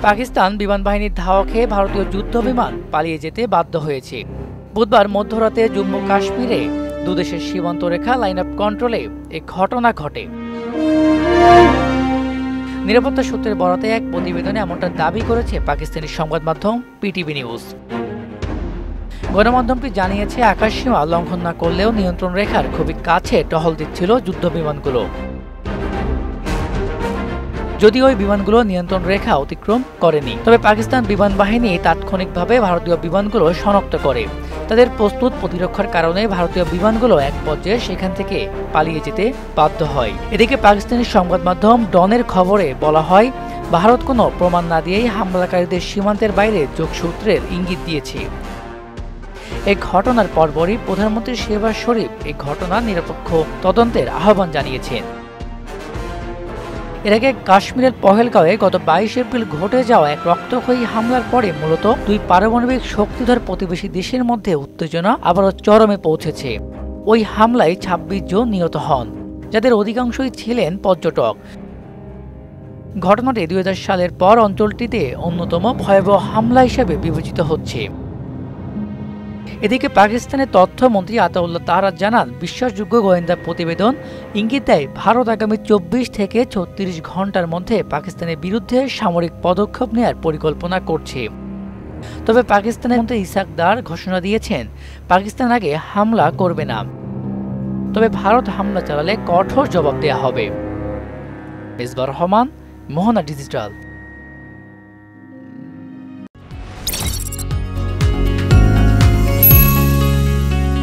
পাকিস্তান বিমান বাহিনীর ধাওয়া খেয়ে ভারতীয় যুদ্ধ বিমান পালিয়ে যেতে বাধ্য হয়েছে। বুধবার মধ্যরাতে জম্মু কাশ্মীরে দুদেশের সীমান্ত রেখা লাইন অফ কন্ট্রোলে এই ঘটনা ঘটে। নিরাপত্তা সূত্রের বরাতে এক প্রতিবেদনে এমনটা দাবি করেছে পাকিস্তানি সংবাদ মাধ্যম পিটিভি নিউজ। গণমাধ্যমটি জানিয়েছে, আকাশসীমা লঙ্ঘন না করলেও নিয়ন্ত্রণ রেখার খুবই কাছে টহল দিচ্ছিল যুদ্ধ বিমানগুলো। যদিও ওই বিমানগুলো নিয়ন্ত্রণ রেখা অতিক্রম করেনি, তবে পাকিস্তান বিমান বাহিনী তাৎক্ষণিকভাবে ভারতীয় বিমানগুলো শনাক্ত করে। তাদের প্রস্তুত প্রতিরক্ষার কারণে ভারতীয় বিমানগুলো এক পর্যায়ে সেখান থেকে পালিয়ে যেতে বাধ্য হয়। এদিকে পাকিস্তানি সংবাদ মাধ্যম ডনের খবরে বলা হয়, ভারত কোনো প্রমাণ না দিয়েই হামলাকারীদের সীমান্তের বাইরে যোগসূত্রের ইঙ্গিত দিয়েছে। এই ঘটনার পরপরই প্রধানমন্ত্রী শেহবাজ শরীফ এই ঘটনার নিরপেক্ষ তদন্তের আহ্বান জানিয়েছেন। এর আগে কাশ্মীরের পহেলগাঁওয়ে গত 22 এপ্রিল ঘটে যাওয়া এক রক্তক্ষয়ী হামলার পরে মূলত দুই পারমাণবিক শক্তিধর প্রতিবেশী দেশের মধ্যে উত্তেজনা আবারও চরমে পৌঁছেছে। ওই হামলায় 26 জন নিহত হন, যাদের অধিকাংশই ছিলেন পর্যটক। ঘটনাটি 2000 সালের পর অঞ্চলটিতে অন্যতম ভয়াবহ হামলা হিসেবে বিবেচিত হচ্ছে। এদিকে পাকিস্তানের তথ্যমন্ত্রী আতাউল্লাহ তাহরার জানান, বিশ্বাসযোগ্য গোয়েন্দা প্রতিবেদন ইঙ্গিত দেয় ভারত আগামী 24 থেকে 36 ঘন্টার মধ্যে পাকিস্তানের বিরুদ্ধে সামরিক পদক্ষেপ নেওয়ার পরিকল্পনা করছে। তবে পাকিস্তানের মন্ত্রী ইসাক দার ঘোষণা দিয়েছেন, পাকিস্তান আগে হামলা করবে না, তবে ভারত হামলা চালালে কঠোর জবাব দেওয়া হবে। মেজবাহ রহমান, মোহনা ডিজিটাল।